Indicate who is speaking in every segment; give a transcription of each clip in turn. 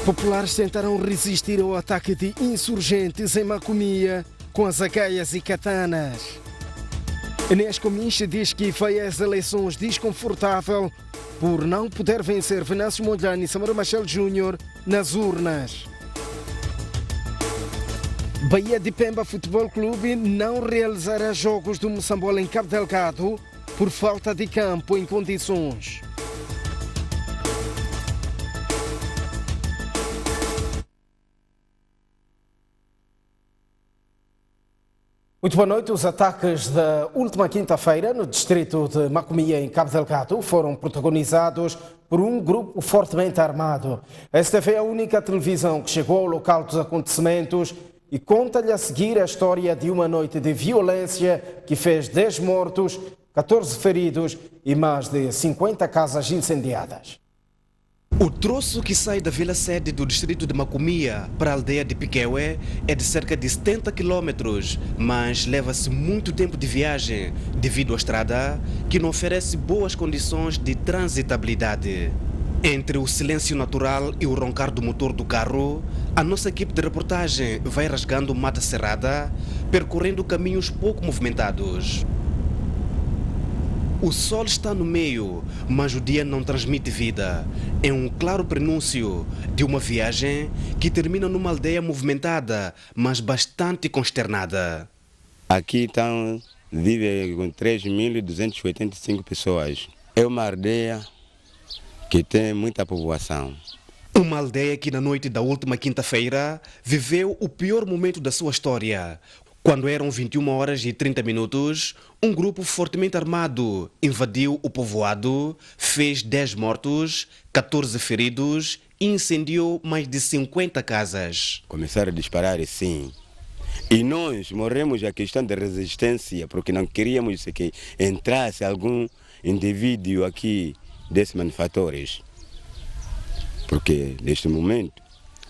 Speaker 1: Populares tentaram resistir ao ataque de insurgentes em Macomia com as agaias e katanas. Inês Cominche diz que foi às eleições desconfortável por não poder vencer Venâncio Mondlane e Samora Machel Júnior nas urnas. Bahia de Pemba Futebol Clube não realizará jogos do Moçambola em Cabo Delgado por falta de campo em condições. Muito boa noite. Os ataques da última quinta-feira no distrito de Macomia, em Cabo Delgado, foram protagonizados por um grupo fortemente armado. Esta foi a única televisão que chegou ao local dos acontecimentos e conta-lhe a seguir a história de uma noite de violência que fez 10 mortos, 14 feridos e mais de 50 casas incendiadas.
Speaker 2: O troço que sai da vila sede do distrito de Macomia para a aldeia de Piqueué é de cerca de 70 quilômetros, mas leva-se muito tempo de viagem devido à estrada que não oferece boas condições de transitabilidade. Entre o silêncio natural e o roncar do motor do carro, a nossa equipe de reportagem vai rasgando mata cerrada, percorrendo caminhos pouco movimentados. O sol está no meio, mas o dia não transmite vida. É um claro prenúncio de uma viagem que termina numa aldeia movimentada, mas bastante consternada.
Speaker 3: Aqui vive com 3.285 pessoas. É uma aldeia que tem muita população.
Speaker 2: Uma aldeia que na noite da última quinta-feira viveu o pior momento da sua história. Quando eram 21h30, um grupo fortemente armado invadiu o povoado, fez 10 mortos, 14 feridos e incendiou mais de 50 casas.
Speaker 3: Começaram a disparar sim. E nós morremos a questão da resistência, porque não queríamos que entrasse algum indivíduo aqui desses manufatores. Porque neste momento,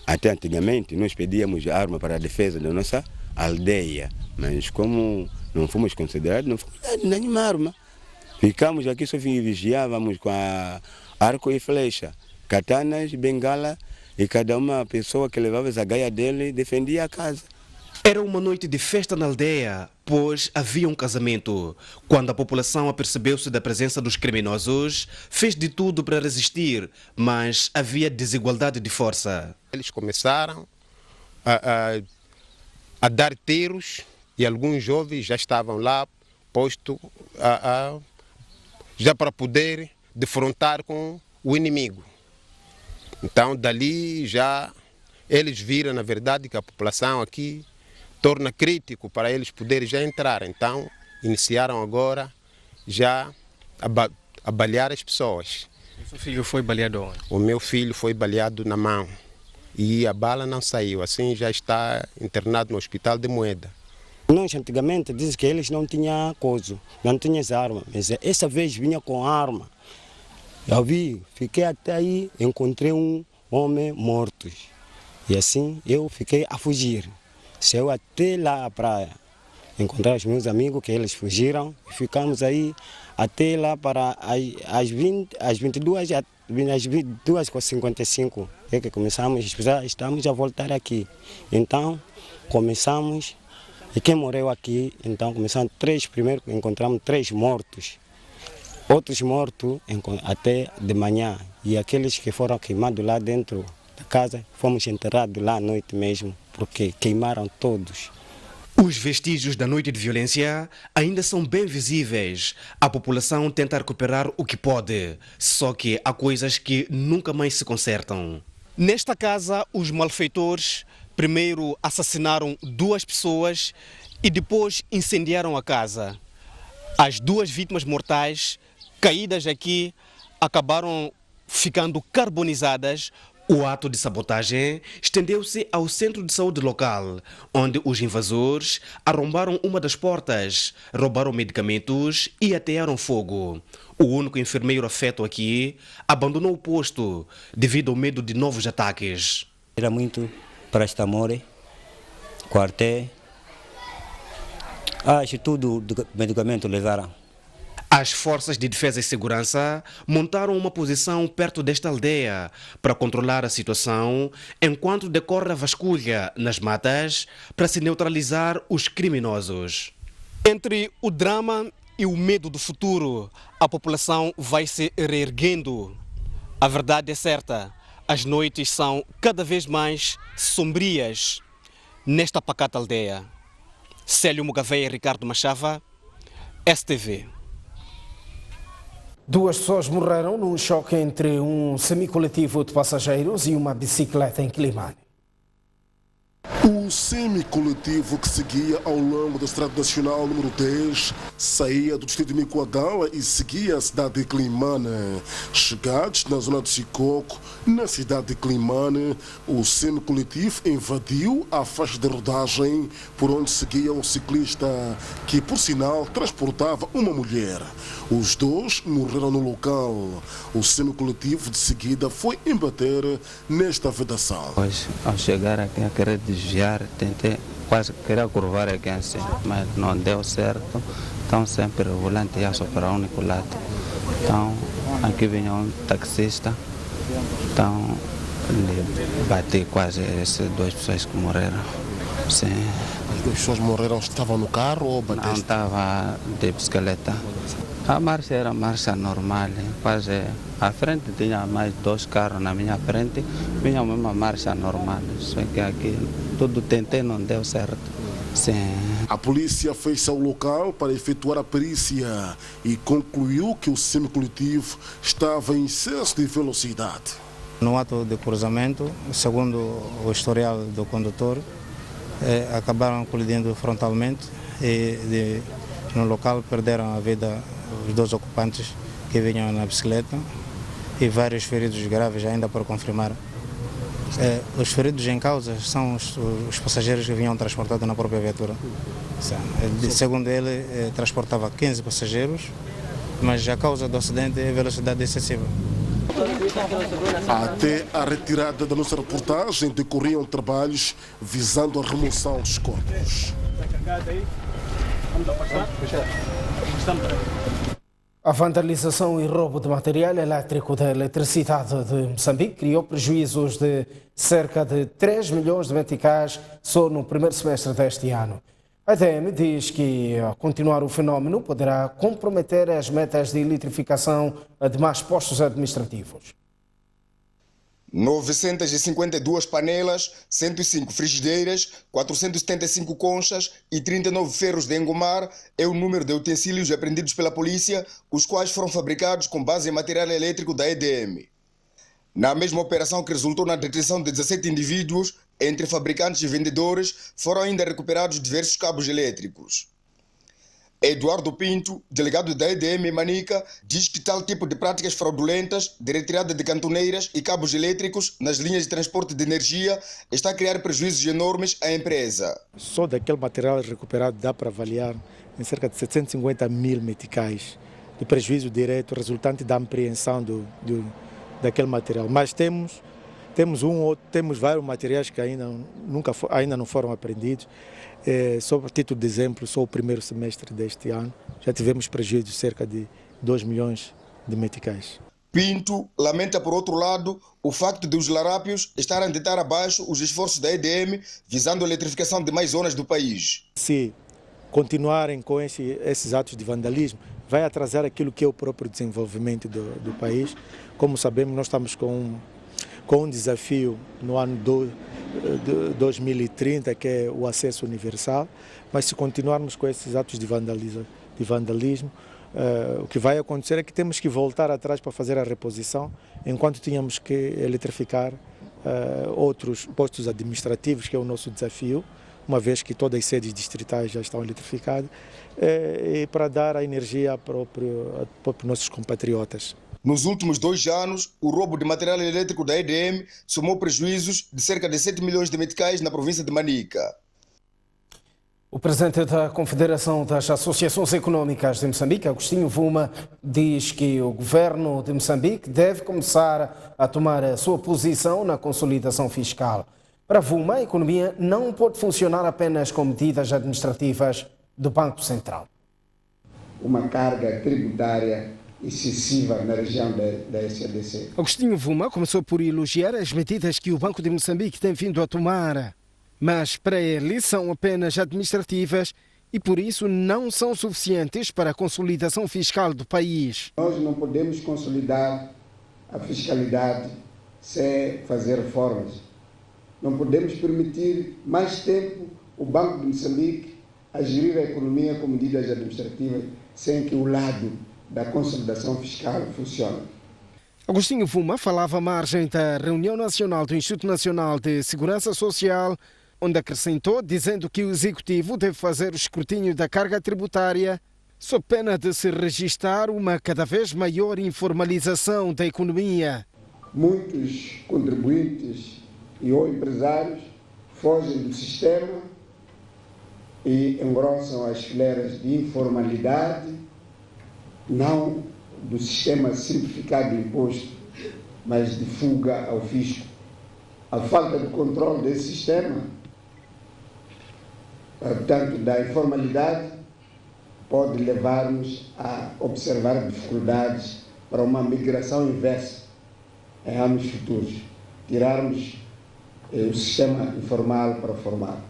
Speaker 3: até antigamente, nós pedíamos arma para a defesa da nossa aldeia, mas como não fomos considerados, não fomos dados nenhuma arma. Ficamos aqui, só vigiávamos com arco e flecha, katanas, bengala, e cada uma pessoa que levava a gaia dele defendia a casa.
Speaker 2: Era uma noite de festa na aldeia, pois havia um casamento. Quando a população apercebeu-se da presença dos criminosos, fez de tudo para resistir, mas havia desigualdade de força.
Speaker 4: Eles começaram a dar tiros e alguns jovens já estavam lá postos já para poder defrontar com o inimigo. Então dali já eles viram na verdade que a população aqui torna crítico para eles poderem já entrar. Então iniciaram agora já a balear as pessoas.
Speaker 5: O seu filho foi baleado onde?
Speaker 4: O meu filho foi baleado na mão. E a bala não saiu, assim já está internado no hospital de Moeda.
Speaker 6: Nós antigamente dizem que eles não tinham coisa, não tinham arma, mas essa vez vinha com arma. Eu fiquei até aí, encontrei um homem morto. E assim eu fiquei a fugir. Saiu até lá à praia, encontrar os meus amigos que eles fugiram. E ficamos aí até lá para às 22 às 22h55 é que começamos, já estamos a voltar aqui. Então começamos, e quem morreu aqui, então começamos primeiro encontramos 3 mortos. Outros mortos até de manhã. E aqueles que foram queimados lá dentro da casa, fomos enterrados lá à noite mesmo, porque queimaram todos.
Speaker 2: Os vestígios da noite de violência ainda são bem visíveis. A população tenta recuperar o que pode, só que há coisas que nunca mais se consertam. Nesta casa, os malfeitores primeiro assassinaram 2 pessoas e depois incendiaram a casa. As 2 vítimas mortais caídas aqui acabaram ficando carbonizadas. O ato de sabotagem estendeu-se ao centro de saúde local, onde os invasores arrombaram uma das portas, roubaram medicamentos e atearam fogo. O único enfermeiro afeto aqui abandonou o posto devido ao medo de novos ataques.
Speaker 7: Era muito paracetamol, quartel, acho tudo medicamento levaram.
Speaker 2: As forças de defesa e segurança montaram uma posição perto desta aldeia para controlar a situação enquanto decorre a vasculha nas matas para se neutralizar os criminosos. Entre o drama e o medo do futuro, a população vai se reerguendo. A verdade é certa, as noites são cada vez mais sombrias nesta pacata aldeia. Célio Mugaveia e Ricardo Machava, STV.
Speaker 1: 2 pessoas morreram num choque entre um semicoletivo de passageiros e uma bicicleta em Climane.
Speaker 8: O semicoletivo que seguia ao longo da Estrada Nacional número 10 saía do distrito de Micoadala e seguia a cidade de Climane. Chegados na zona de Sicoco, na cidade de Climane, o semicoletivo invadiu a faixa de rodagem por onde seguia um ciclista que, por sinal, transportava uma mulher. Os 2 morreram no local. O semicoletivo de seguida foi embater nesta vedação.
Speaker 9: Pois, ao chegar aqui a querer desviar, tentei quase querer curvar aqui assim, mas não deu certo. Então sempre o volante ia só para o único lado. Então aqui vinha um taxista, então lhe bati quase essas 2 pessoas que morreram. Sim.
Speaker 8: As 2 pessoas morreram, estavam no carro ou bateste?
Speaker 9: Não, estava de bicicleta. A marcha era marcha normal, quase à frente tinha mais 2 carros na minha frente, vinha uma marcha normal, só que aqui tudo tentei, não deu certo. Sim.
Speaker 8: A polícia fez-se ao local para efetuar a perícia e concluiu que o semicoletivo estava em excesso de velocidade.
Speaker 10: No ato de cruzamento, segundo o historial do condutor, acabaram colidindo frontalmente e no local perderam a vida os 2 ocupantes que vinham na bicicleta e vários feridos graves ainda por confirmar. Os feridos em causa são os passageiros que vinham transportados na própria viatura. Segundo ele, transportava 15 passageiros, mas a causa do acidente é velocidade excessiva.
Speaker 8: Até a retirada da nossa reportagem decorriam trabalhos visando a remoção dos corpos.
Speaker 1: A vandalização e roubo de material elétrico da eletricidade de Moçambique criou prejuízos de cerca de 3 milhões de meticais só no primeiro semestre deste ano. A EDM diz que, ao continuar o fenómeno, poderá comprometer as metas de eletrificação a demais postos administrativos.
Speaker 11: 952 panelas, 105 frigideiras, 475 conchas e 39 ferros de engomar é o número de utensílios apreendidos pela polícia, os quais foram fabricados com base em material elétrico da EDM. Na mesma operação que resultou na detenção de 17 indivíduos, entre fabricantes e vendedores, foram ainda recuperados diversos cabos elétricos. Eduardo Pinto, delegado da EDM em Manica, diz que tal tipo de práticas fraudulentas de retirada de cantoneiras e cabos elétricos nas linhas de transporte de energia está a criar prejuízos enormes à empresa.
Speaker 12: Só daquele material recuperado dá para avaliar em cerca de 750 mil meticais de prejuízo direto resultante da apreensão daquele material. Mas temos vários materiais que ainda não foram apreendidos. Só a título de exemplo, só o primeiro semestre deste ano já tivemos prejuízo de cerca de 2 milhões de meticais.
Speaker 11: Pinto lamenta, por outro lado, o facto de os larápios estarem a deitar abaixo os esforços da EDM visando a eletrificação de mais zonas do país.
Speaker 12: Se continuarem com esses atos de vandalismo, vai atrasar aquilo que é o próprio desenvolvimento do país. Como sabemos, nós estamos com um desafio no ano 2030, que é o acesso universal, mas se continuarmos com esses atos de vandalismo, o que vai acontecer é que temos que voltar atrás para fazer a reposição, enquanto tínhamos que eletrificar outros postos administrativos, que é o nosso desafio, uma vez que todas as sedes distritais já estão eletrificadas, e para dar a energia para os nossos compatriotas.
Speaker 11: Nos últimos 2 anos, o roubo de material elétrico da EDM somou prejuízos de cerca de 7 milhões de meticais na província de Manica.
Speaker 1: O presidente da Confederação das Associações Econômicas de Moçambique, Agostinho Vuma, diz que o governo de Moçambique deve começar a tomar a sua posição na consolidação fiscal. Para Vuma, a economia não pode funcionar apenas com medidas administrativas do Banco Central.
Speaker 13: uma carga tributária excessiva na região da SADC.
Speaker 1: Agostinho Vuma começou por elogiar as medidas que o Banco de Moçambique tem vindo a tomar, mas para ele são apenas administrativas e por isso não são suficientes para a consolidação fiscal do país.
Speaker 13: Nós não podemos consolidar a fiscalidade sem fazer reformas. Não podemos permitir mais tempo o Banco de Moçambique a gerir a economia com medidas administrativas sem que o lado da consolidação fiscal funcione.
Speaker 1: Agostinho Vuma falava à margem da reunião nacional do Instituto Nacional de Segurança Social, onde acrescentou dizendo que o Executivo deve fazer o escrutínio da carga tributária sob pena de se registrar uma cada vez maior informalização da economia.
Speaker 13: Muitos contribuintes e ou empresários fogem do sistema e engrossam as fileiras de informalidade, não do sistema simplificado de imposto, mas de fuga ao fisco. A falta de controle desse sistema, portanto, da informalidade, pode levar-nos a observar dificuldades para uma migração inversa em anos futuros, tirarmos o sistema informal para o formal.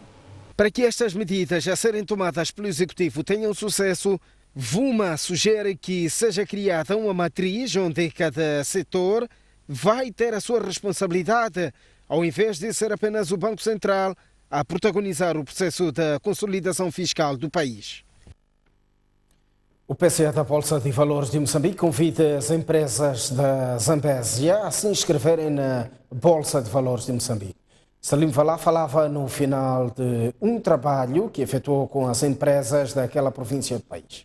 Speaker 1: Para que estas medidas a serem tomadas pelo Executivo tenham sucesso, Vuma sugere que seja criada uma matriz onde cada setor vai ter a sua responsabilidade, ao invés de ser apenas o Banco Central a protagonizar o processo da consolidação fiscal do país. O PCA da Bolsa de Valores de Moçambique convida as empresas da Zambésia a se inscreverem na Bolsa de Valores de Moçambique. Salim Valá falava no final de um trabalho que efetuou com as empresas daquela província do país.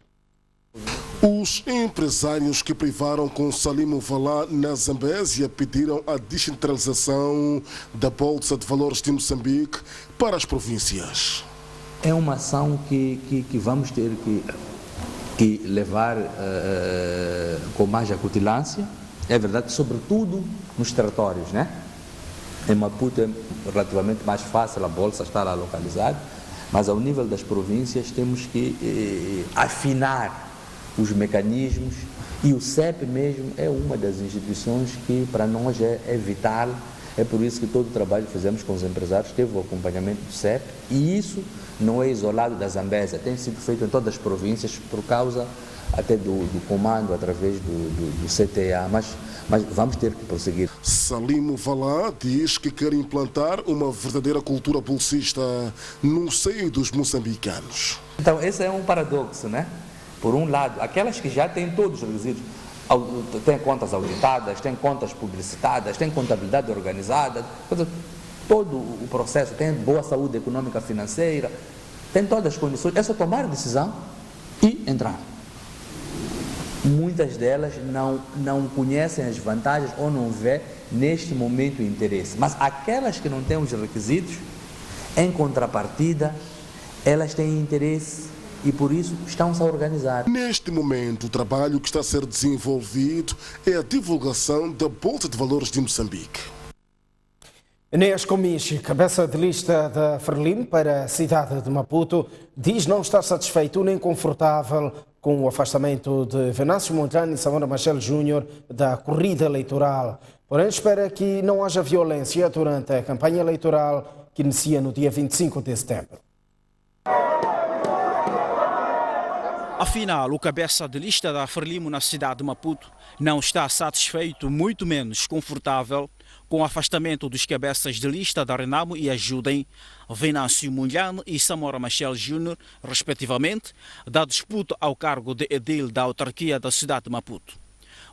Speaker 8: Os empresários que privaram com Salim Valá na Zambésia pediram a descentralização da Bolsa de Valores de Moçambique para as províncias.
Speaker 14: É uma ação que vamos ter que levar com mais acutilância, é verdade, sobretudo nos territórios, né? Em Maputo é relativamente mais fácil a Bolsa estar lá localizada, mas ao nível das províncias temos que afinar os mecanismos e o CEP mesmo é uma das instituições que para nós é vital. É por isso que todo o trabalho que fizemos com os empresários teve o acompanhamento do CEP e isso não é isolado da Zambésia, tem sido feito em todas as províncias por causa até do comando através do CTA, mas vamos ter que prosseguir.
Speaker 8: Salim Valá diz que quer implantar uma verdadeira cultura bolsista no seio dos moçambicanos.
Speaker 14: Então esse é um paradoxo, né? Por um lado, aquelas que já têm todos os requisitos, têm contas auditadas, têm contas publicitadas, têm contabilidade organizada, todo o processo, tem boa saúde econômica financeira, tem todas as condições, é só tomar a decisão e entrar. Muitas delas não conhecem as vantagens ou não vê neste momento o interesse, mas aquelas que não têm os requisitos, em contrapartida, elas têm interesse e por isso estão-se a organizar.
Speaker 8: Neste momento, o trabalho que está a ser desenvolvido é a divulgação da Bolsa de Valores de Moçambique.
Speaker 1: Enéas Comiche, cabeça de lista da Frelimo para a cidade de Maputo, diz não estar satisfeito nem confortável com o afastamento de Venâncio Mondlane e Samora Machel Júnior da corrida eleitoral. Porém, espera que não haja violência durante a campanha eleitoral que inicia no dia 25 de setembro.
Speaker 15: Afinal, o cabeça de lista da Frelimo na cidade de Maputo não está satisfeito, muito menos confortável, com o afastamento dos cabeças de lista da Renamo e Ajudem, Venâncio Mondlane e Samora Machel Júnior, respectivamente, da disputa ao cargo de edil da autarquia da cidade de Maputo.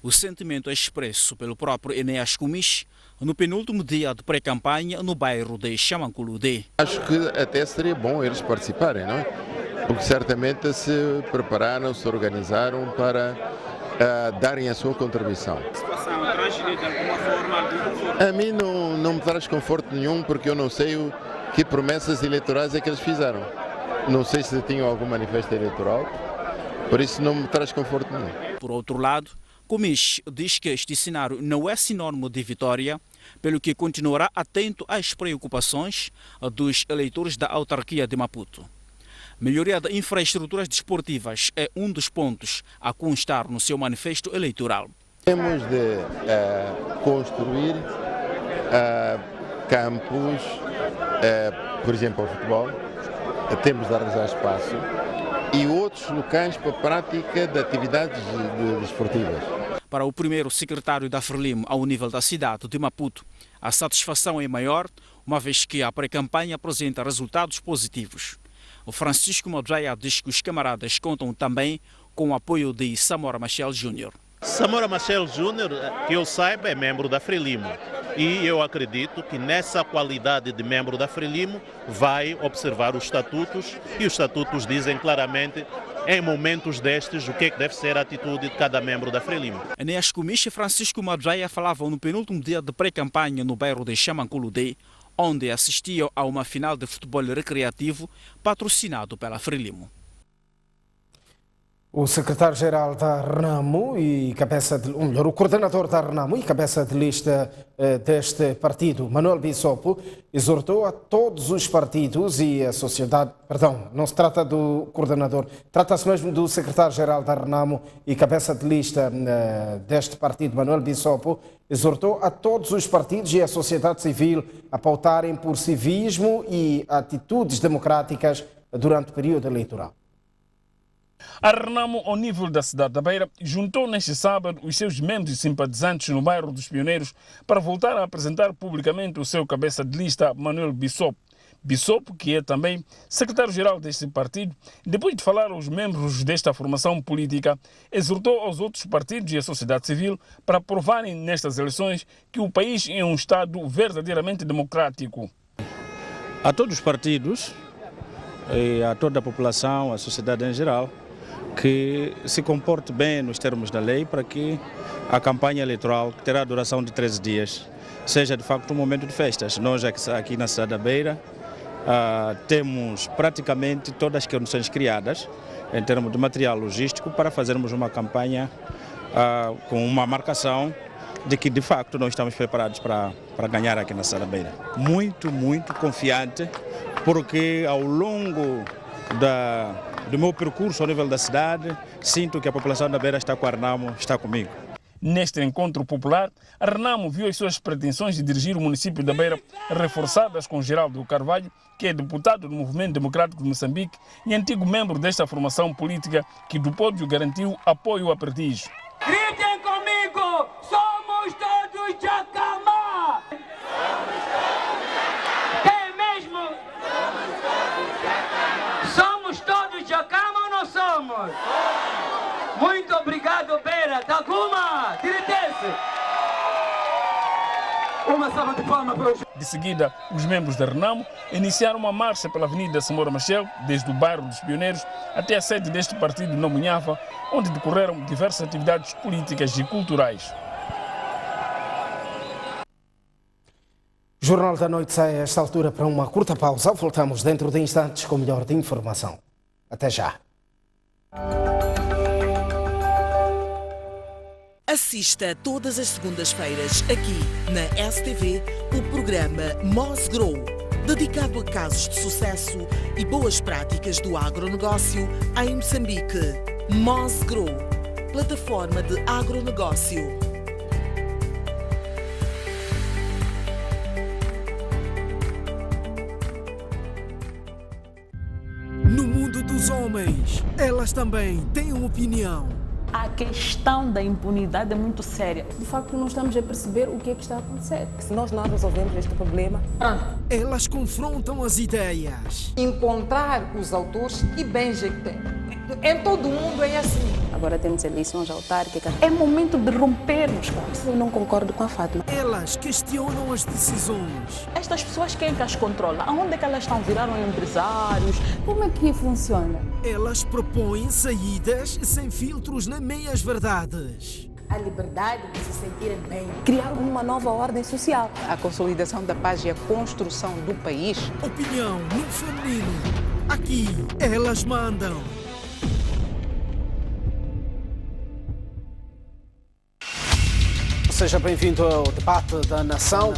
Speaker 15: O sentimento é expresso pelo próprio Enéas Comiche no penúltimo dia de pré-campanha no bairro de Xamanculude.
Speaker 16: Acho que até seria bom eles participarem, não é? Porque certamente se prepararam, se organizaram para darem a sua contribuição.
Speaker 15: A situação traz-lhe de alguma forma?
Speaker 16: A mim não me traz conforto nenhum, porque eu não sei que promessas eleitorais é que eles fizeram. Não sei se tinham algum manifesto eleitoral, por isso não me traz conforto nenhum.
Speaker 15: Por outro lado, Comiche diz que este cenário não é sinónimo de vitória, pelo que continuará atento às preocupações dos eleitores da autarquia de Maputo. Melhoria de infraestruturas desportivas é um dos pontos a constar no seu manifesto eleitoral.
Speaker 16: Temos de construir campos, por exemplo, ao futebol, temos de arranjar espaço e outros locais para a prática de atividades desportivas.
Speaker 15: Para o primeiro secretário da Frelimo ao nível da cidade de Maputo, a satisfação é maior, uma vez que a pré-campanha apresenta resultados positivos. O Francisco Madraia diz que os camaradas contam também com o apoio de Samora Machel Júnior.
Speaker 17: Samora Machel Júnior, que eu saiba, é membro da Frelimo. E eu acredito que nessa qualidade de membro da Frelimo vai observar os estatutos, e os estatutos dizem claramente, em momentos destes, o que deve ser a atitude de cada membro da Frelimo.
Speaker 15: Enéas Comiche e Francisco Madraia falavam no penúltimo dia de pré-campanha no bairro de Xamanculudê, onde assistiam a uma final de futebol recreativo patrocinado pela Frelimo.
Speaker 1: O secretário-geral da Renamo e o coordenador da Renamo e cabeça de lista deste partido, Manuel Bissopo, exortou a todos os partidos e a sociedade, não se trata do coordenador, trata-se mesmo do secretário-geral da Renamo e cabeça de lista deste partido, Manuel Bissopo, exortou a todos os partidos e a sociedade civil a pautarem por civismo e atitudes democráticas durante o período eleitoral.
Speaker 18: A Renamo, ao nível da cidade da Beira, juntou neste sábado os seus membros e simpatizantes no bairro dos Pioneiros para voltar a apresentar publicamente o seu cabeça de lista, Manuel Bissopo. Bissopo, que é também secretário-geral deste partido, depois de falar aos membros desta formação política, exortou aos outros partidos e à sociedade civil para provarem nestas eleições que o país é um Estado verdadeiramente democrático.
Speaker 10: A todos os partidos, e a toda a população, a sociedade em geral, que se comporte bem nos termos da lei para que a campanha eleitoral, que terá a duração de 13 dias, seja de facto um momento de festas. Nós aqui na cidade da Beira temos praticamente todas as condições criadas em termos de material logístico para fazermos uma campanha com uma marcação de que de facto nós estamos preparados para ganhar aqui na cidade da Beira. Muito, muito confiante, porque ao longo do meu percurso ao nível da cidade, sinto que a população da Beira está com a Renamo, está comigo.
Speaker 18: Neste encontro popular, a Renamo viu as suas pretensões de dirigir o município da Beira reforçadas com Geraldo Carvalho, que é deputado do Movimento Democrático de Moçambique e antigo membro desta formação política que do pódio garantiu apoio a Perdiz.
Speaker 19: Gritem comigo! Somos todos Jacama! É mesmo? Somos todos Jacama ou não somos? Muito obrigado, Beira. Taguma! Diretece! Uma salva de palmas para os...
Speaker 18: De seguida, os membros da Renamo iniciaram uma marcha pela Avenida Samora Machel, desde o bairro dos Pioneiros até a sede deste partido no Munhava, onde decorreram diversas atividades políticas e culturais.
Speaker 1: O Jornal da Noite sai a esta altura para uma curta pausa. Voltamos dentro de instantes com o melhor de informação. Até já.
Speaker 20: Assista todas as segundas-feiras aqui na STV o programa Mosgrow, dedicado a casos de sucesso e boas práticas do agronegócio em Moçambique. Mosgrow, plataforma de agronegócio.
Speaker 21: No mundo dos homens, elas também têm uma opinião.
Speaker 22: A questão da impunidade é muito séria.
Speaker 23: De facto, não estamos a perceber o que é que está a acontecer. Se nós não resolvemos este problema...
Speaker 21: Elas confrontam as ideias.
Speaker 23: Encontrar os autores e bens é que tem. Em todo o mundo é assim. Agora temos eleições autárquicas. É momento de rompermos. Eu não concordo com a Fátima.
Speaker 21: Elas questionam as decisões.
Speaker 22: Estas pessoas, quem é que as controla? Aonde é que elas estão? Viraram empresários?
Speaker 23: Como é que funciona?
Speaker 21: Elas propõem saídas sem filtros nem meias verdades.
Speaker 23: A liberdade de se sentirem bem. Criar uma nova ordem social.
Speaker 24: A consolidação da paz e a construção do país.
Speaker 21: Opinião no feminino. Aqui, elas mandam.
Speaker 1: Seja bem-vindo ao debate da nação.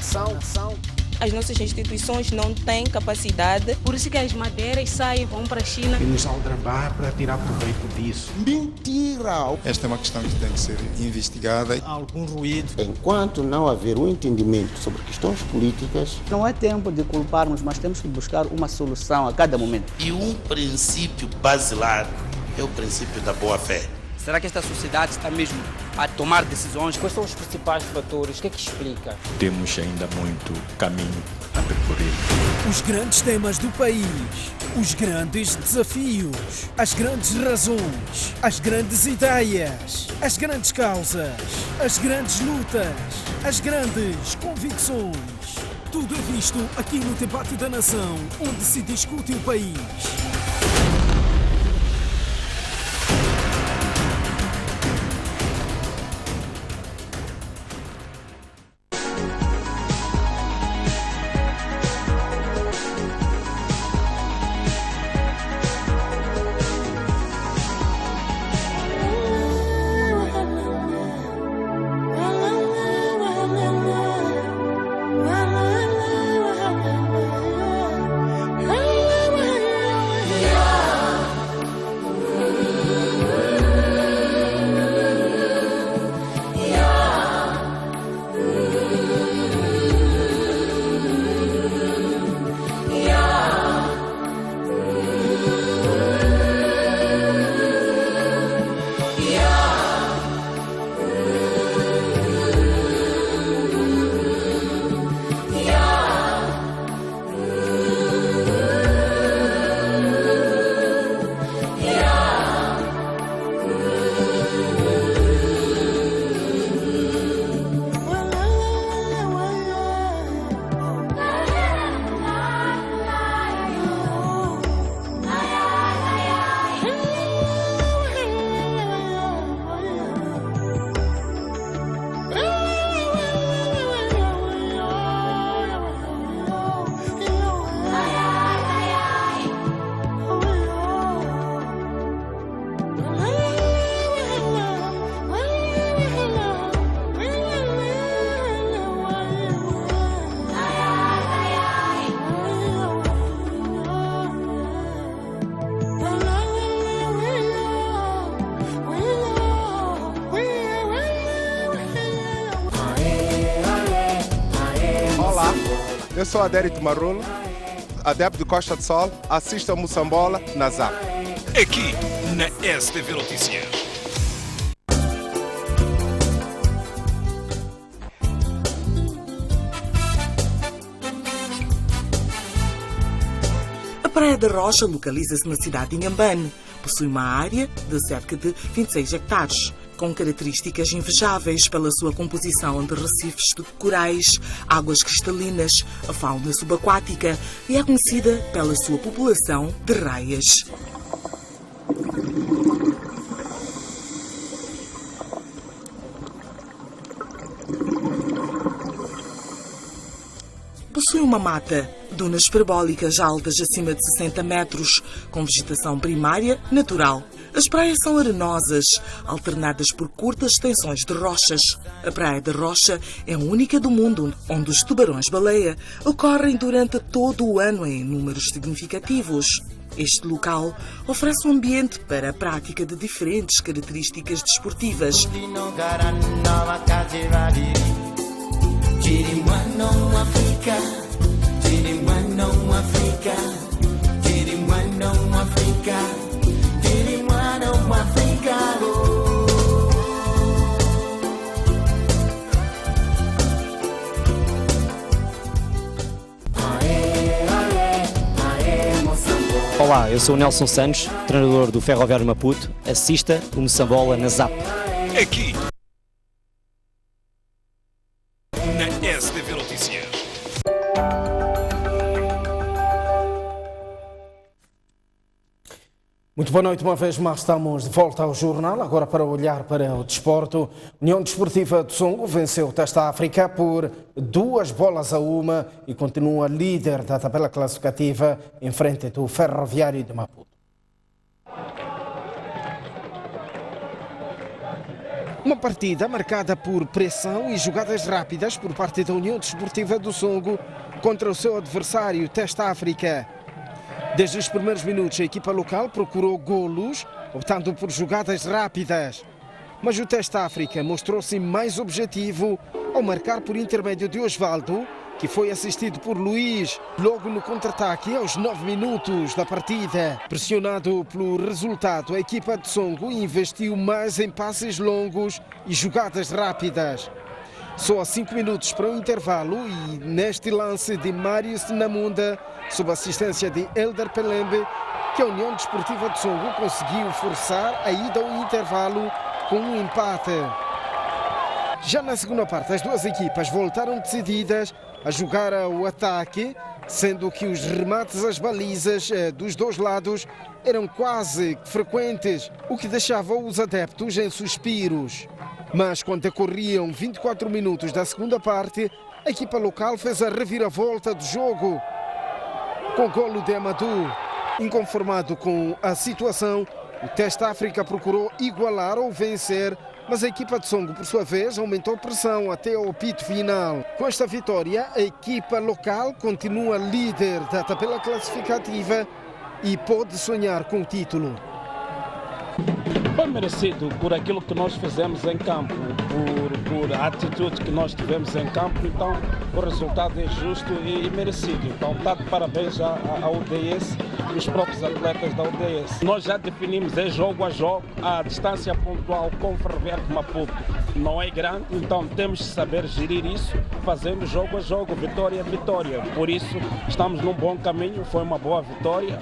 Speaker 3: as nossas instituições não têm capacidade.
Speaker 4: Por isso que as madeiras saem, vão para a China.
Speaker 5: E nos aldrabar para tirar proveito disso.
Speaker 6: Mentira! Esta é uma questão que tem que ser investigada.
Speaker 5: Há algum ruído.
Speaker 25: Enquanto não haver um entendimento sobre questões políticas,
Speaker 26: não é tempo de culparmos, mas temos que buscar uma solução a cada momento.
Speaker 27: E um princípio basilar é o princípio da boa-fé.
Speaker 26: Será que esta sociedade está mesmo a tomar decisões?
Speaker 28: Quais são os principais fatores? O que é que explica?
Speaker 29: Temos ainda muito caminho a percorrer.
Speaker 21: Os grandes temas do país, os grandes desafios, as grandes razões, as grandes ideias, as grandes causas, as grandes lutas, as grandes convicções. Tudo é visto aqui no Debate da Nação, onde se discute o país.
Speaker 30: Eu sou Adérito Marrulo, adepto de Costa do Sol, assisto a Moçambola na ZAP.
Speaker 31: Aqui na STV Notícias.
Speaker 20: A Praia da Rocha localiza-se na cidade de Inhambane. Possui uma área de cerca de 26 hectares, com características invejáveis pela sua composição de recifes de corais, águas cristalinas, a fauna subaquática e é conhecida pela sua população de raias. Possui uma mata, dunas parabólicas altas acima de 60 metros, com vegetação primária natural. As praias são arenosas, alternadas por curtas extensões de rochas. A Praia da Rocha é a única do mundo onde os tubarões-baleia ocorrem durante todo o ano em números significativos. Este local oferece um ambiente para a prática de diferentes características desportivas.
Speaker 32: Olá, eu sou o Nelson Santos, treinador do Ferroviário Maputo. Assista o Moçambola na ZAP.
Speaker 31: Aqui na STV Notícias.
Speaker 1: Muito boa noite, uma vez mais estamos de volta ao jornal, agora para olhar para o desporto. União Desportiva de Songo venceu o Testa África por 2-1 e continua líder da tabela classificativa em frente do Ferroviário de Maputo. Uma partida marcada por pressão e jogadas rápidas por parte da União Desportiva do Songo contra o seu adversário, Teste África. Desde os primeiros minutos, a equipa local procurou golos, optando por jogadas rápidas. Mas o Teste África mostrou-se mais objetivo ao marcar por intermédio de Osvaldo, que foi assistido por Luís logo no contra-ataque aos 9 minutos da partida. Pressionado pelo resultado, a equipa de Songo investiu mais em passes longos e jogadas rápidas. Só a 5 minutos para o intervalo e neste lance de Mário Sinamunda, sob assistência de Elder Pelembe, que a União Desportiva de Songo conseguiu forçar a ida ao intervalo com um empate. Já na segunda parte, as duas equipas voltaram decididas a jogar ao ataque, sendo que os remates às balizas dos dois lados eram quase frequentes, o que deixava os adeptos em suspiros. Mas quando decorriam 24 minutos da segunda parte, a equipa local fez a reviravolta do jogo. Com o golo de Amadou, inconformado com a situação, o Teste África procurou igualar ou vencer, mas a equipa de Songo, por sua vez, aumentou a pressão até ao apito final. Com esta vitória, a equipa local continua líder da tabela classificativa e pode sonhar com o título.
Speaker 2: Foi merecido por aquilo que nós fizemos em campo, por a atitude que nós tivemos em campo, então o resultado é justo e merecido. Então está de parabéns à UDS e os próprios atletas da UDS. Nós já definimos, é jogo a jogo, a distância pontual com o Ferroviário de Maputo não é grande, então temos de saber gerir isso, fazendo jogo a jogo, vitória a vitória. Por isso estamos num bom caminho, foi uma boa vitória,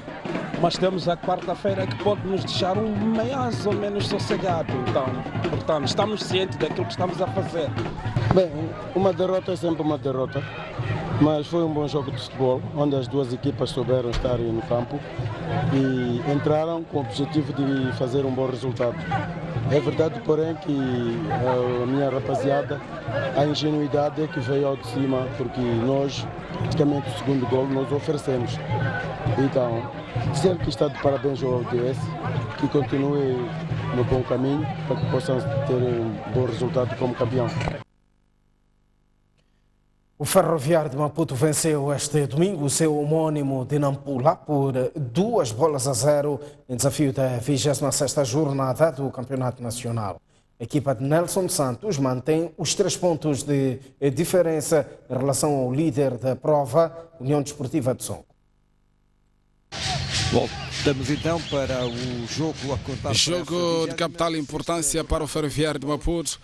Speaker 2: mas temos a quarta-feira que pode nos deixar mais ou menos sossegado. Então, portanto, estamos cientes daquilo que estamos a fazer.
Speaker 25: Bem, uma derrota é sempre uma derrota, mas foi um bom jogo de futebol, onde as duas equipas souberam estar no campo e entraram com o objetivo de fazer um bom resultado. É verdade, porém, que a minha rapaziada, a ingenuidade é que veio ao de cima, porque nós, praticamente o segundo gol, nós oferecemos. Então, dizer que está de parabéns ao ODS, que continue no bom caminho para que possam ter um bom resultado como campeão.
Speaker 1: O Ferroviário de Maputo venceu este domingo o seu homónimo de Nampula por 2-0 em desafio da 26ª jornada do Campeonato Nacional. A equipa de Nelson Santos mantém os 3 pontos de diferença em relação ao líder da prova, União Desportiva de Songo.
Speaker 7: Voltamos então para o jogo a contar.
Speaker 8: Jogo de capital importância para o Ferroviário de Maputo.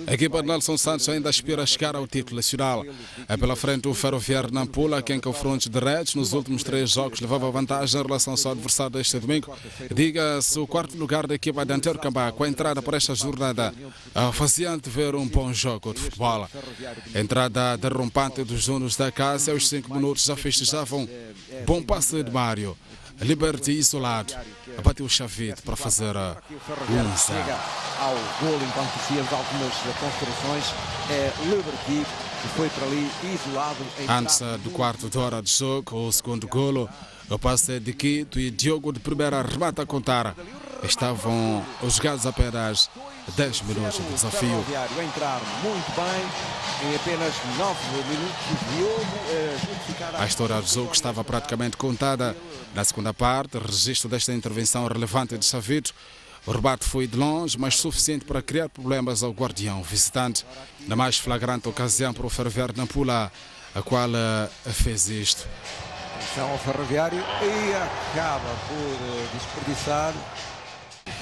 Speaker 8: A equipa de Nelson Santos ainda aspira a chegar ao título nacional. É pela frente o Ferroviário de Nampula, que em confrontos diretos nos últimos 3 jogos levava vantagem em relação ao seu adversário deste domingo. Diga-se o 4º lugar da equipa de Antero Cambá, com a entrada para esta jornada, fazia antever um bom jogo de futebol. A entrada derrompante dos donos da casa, aos 5 minutos já festejavam bom passe de Mário. Liberty isolado, bateu o Chavite para fazer 1-0.
Speaker 7: Ao golo enquanto fizemos algumas construções, é Liberty que foi para ali isolado.
Speaker 8: Antes do 4 de hora de jogo, o segundo golo, o passe de Quito e Diogo de primeira remata a contar. Estavam jogados apenas 10 minutos de desafio.
Speaker 7: O entrar muito bem, em apenas 9 minutos, Diogo
Speaker 8: a história do jogo estava praticamente contada. Na segunda parte, registro desta intervenção relevante de Chavito. O rebate foi de longe, mas suficiente para criar problemas ao guardião visitante. Na mais flagrante ocasião para o Ferroviário de Nampula, a qual fez isto.
Speaker 7: Atenção ao Ferroviário e acaba por desperdiçar.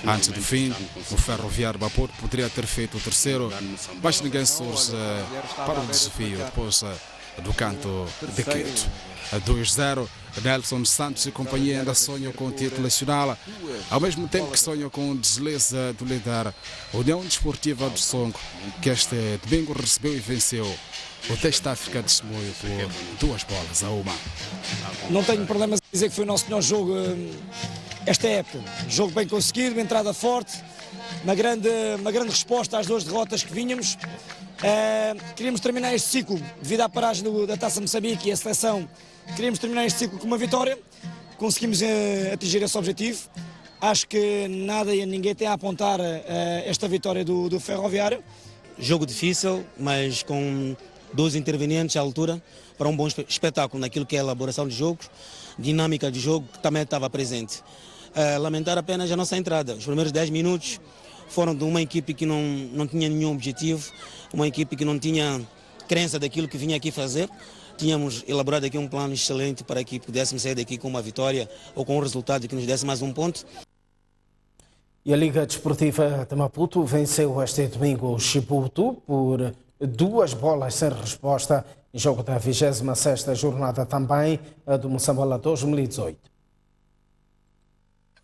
Speaker 8: Antes do fim, o Ferroviário de Maputo poderia ter feito o terceiro, mas ninguém surge para o desafio depois do canto de Quito. 2-0, Nelson Santos e companhia ainda sonham com o título nacional, ao mesmo tempo que sonham com o deslize do líder União Desportiva de Songo, que este domingo recebeu e venceu o Teste África de Semoio por 2-1.
Speaker 9: Não tenho problemas em dizer que foi o nosso melhor jogo esta época. Jogo bem conseguido, uma entrada forte, uma grande resposta às 2 derrotas que vínhamos. Queríamos terminar este ciclo, devido à paragem da Taça Moçambique e a seleção, queríamos terminar este ciclo com uma vitória, conseguimos atingir esse objetivo. Acho que nada e ninguém tem a apontar esta vitória do Ferroviário.
Speaker 10: Jogo difícil, mas com 12 intervenientes à altura para um bom espetáculo naquilo que é a elaboração de jogos, dinâmica de jogo que também estava presente. Lamentar apenas a nossa entrada. Os primeiros 10 minutos foram de uma equipe que não tinha nenhum objetivo, uma equipe que não tinha crença daquilo que vinha aqui fazer. Tínhamos elaborado aqui um plano excelente para que pudéssemos sair daqui com uma vitória ou com um resultado que nos desse mais um ponto.
Speaker 1: E a Liga Desportiva de Maputo venceu este domingo o Chibuto por 2 bolas sem resposta em jogo da 26ª jornada também do Moçambola 2018.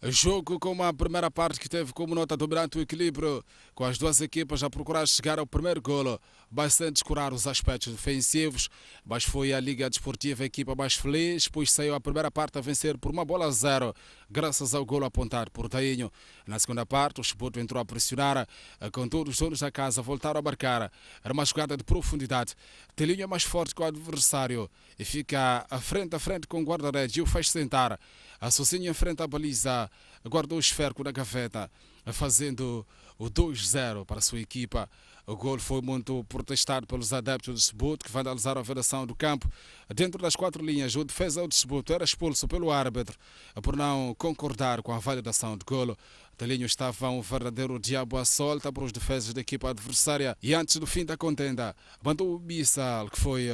Speaker 8: Jogo com uma primeira parte que teve como nota dominante o equilíbrio, com as duas equipas a procurar chegar ao primeiro golo, bastante descurar os aspectos defensivos, mas foi a Liga Desportiva a equipa mais feliz, pois saiu a primeira parte a vencer por 1-0, graças ao golo apontado por Tainho. Na segunda parte, o Chibuto entrou a pressionar, contudo os donos da casa voltaram a marcar. Era uma jogada de profundidade. Telinho é mais forte que o adversário e fica a frente com o guarda-redes e o faz sentar. A Sozinho enfrenta a baliza, guardou o esférico na gaveta, fazendo o 2-0 para a sua equipa. O gol foi muito protestado pelos adeptos do Chibuto, que vandalizaram a vedação do campo. Dentro das 4 linhas, o defesa do Chibuto era expulso pelo árbitro por não concordar com a validação de golo. Telinho estava um verdadeiro diabo à solta para os defesas da equipa adversária e antes do fim da contenda, mandou o missal que foi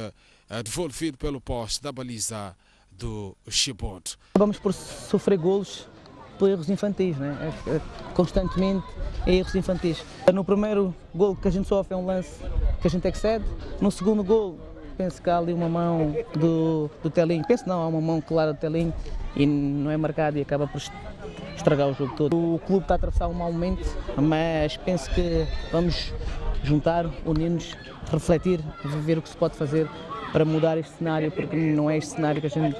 Speaker 8: devolvido pelo poste da baliza do Chibuto.
Speaker 26: Vamos por sofrer golos por erros infantis, né? Constantemente erros infantis. No primeiro gol que a gente sofre é um lance que a gente excede. No segundo gol, penso que há ali uma mão do Telinho. Penso não, há uma mão clara do Telinho e não é marcado e acaba por estragar o jogo todo. O clube está a atravessar um mau momento, mas penso que vamos juntar, unir-nos, refletir, ver o que se pode fazer para mudar este cenário, porque não é este cenário que a gente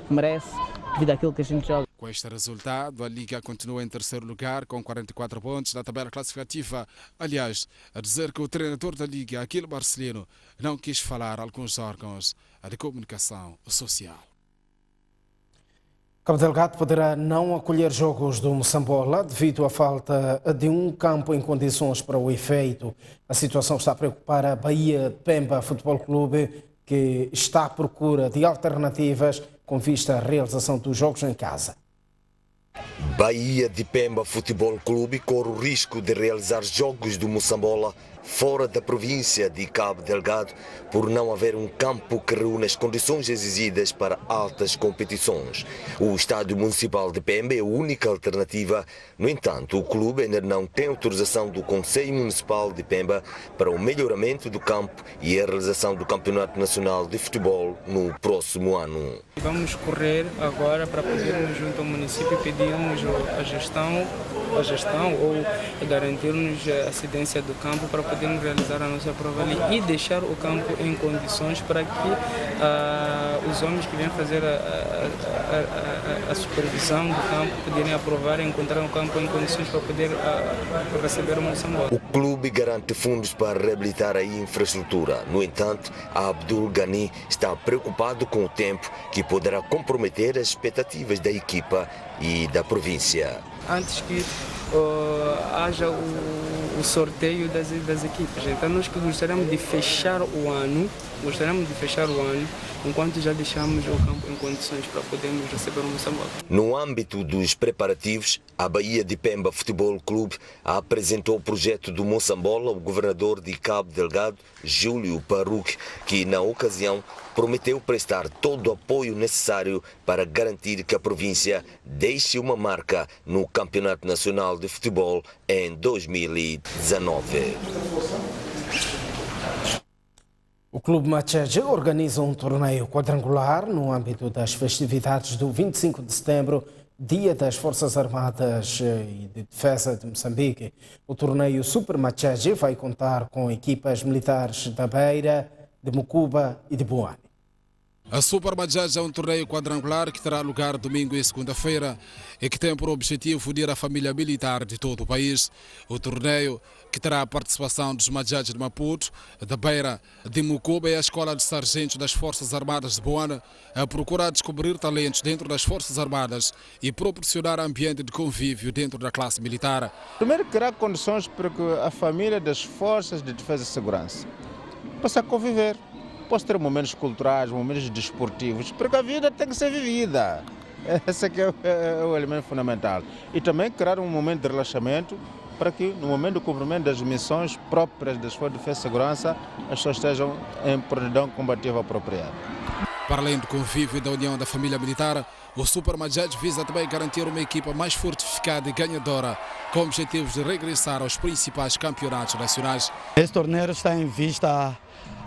Speaker 26: merece devido àquilo que a gente joga.
Speaker 8: Com este resultado, a Liga continua em terceiro lugar com 44 pontos na tabela classificativa. Aliás, a dizer que o treinador da Liga, Aquilo Marcelino, não quis falar a alguns órgãos de comunicação social.
Speaker 1: Cabo Delgado poderá não acolher jogos do Moçambola devido à falta de um campo em condições para o efeito. A situação está a preocupar a Bahia de Pemba Futebol Clube, que está à procura de alternativas com vista à realização dos jogos em casa.
Speaker 11: Bahia de Pemba Futebol Clube corre o risco de realizar jogos do Moçambola fora da província de Cabo Delgado por não haver um campo que reúna as condições exigidas para altas competições. O Estádio Municipal de Pemba é a única alternativa. No entanto, o clube ainda não tem autorização do Conselho Municipal de Pemba para o melhoramento do campo e a realização do Campeonato Nacional de Futebol no próximo ano.
Speaker 12: Vamos correr agora para podermos, junto ao município, pedirmos a gestão ou garantir-nos a cedência do campo para podermos realizar a nossa prova ali e deixar o campo em condições para que os homens que vêm fazer a supervisão do campo poderem aprovar e encontrar um campo em condições para poder receber o Moçambola.
Speaker 11: O clube garante fundos para reabilitar a infraestrutura. No entanto, Abdul Ghani está preocupado com o tempo que poderá comprometer as expectativas da equipa e da província.
Speaker 12: Antes que haja o sorteio das equipes. Então nós gostaríamos de fechar o ano enquanto já deixamos o campo em condições para podermos receber o Moçambola.
Speaker 11: No âmbito dos preparativos, a Bahia de Pemba Futebol Clube apresentou o projeto do Moçambola ao governador de Cabo Delgado, Júlio Paruque, que na ocasião prometeu prestar todo o apoio necessário para garantir que a província deixe uma marca no Campeonato Nacional de Futebol em 2019.
Speaker 1: O Clube Macheje organiza um torneio quadrangular no âmbito das festividades do 25 de setembro, Dia das Forças Armadas e de Defesa de Moçambique. O torneio Super Macheje vai contar com equipas militares da Beira, de Mucuba e de Boane.
Speaker 8: A Super Majaj é um torneio quadrangular que terá lugar domingo e segunda-feira e que tem por objetivo unir a família militar de todo o país. O torneio, que terá a participação dos Majaj de Maputo, da Beira, de Mucuba e a Escola de Sargentos das Forças Armadas de Boana, procura descobrir talentos dentro das Forças Armadas e proporcionar ambiente de convívio dentro da classe militar.
Speaker 3: Primeiro, criar condições para que a família das Forças de Defesa e Segurança possa conviver. Posso ter momentos culturais, momentos desportivos, porque a vida tem que ser vivida. Esse aqui é o elemento fundamental. E também criar um momento de relaxamento para que, no momento do cumprimento das missões próprias das Forças de Defesa e Segurança, as pessoas estejam em prontidão combativa apropriada.
Speaker 8: Para além do convívio e da união da família militar, o Super Majaj visa também garantir uma equipa mais fortificada e ganhadora, com objetivos de regressar aos principais campeonatos nacionais.
Speaker 4: Este torneio está em vista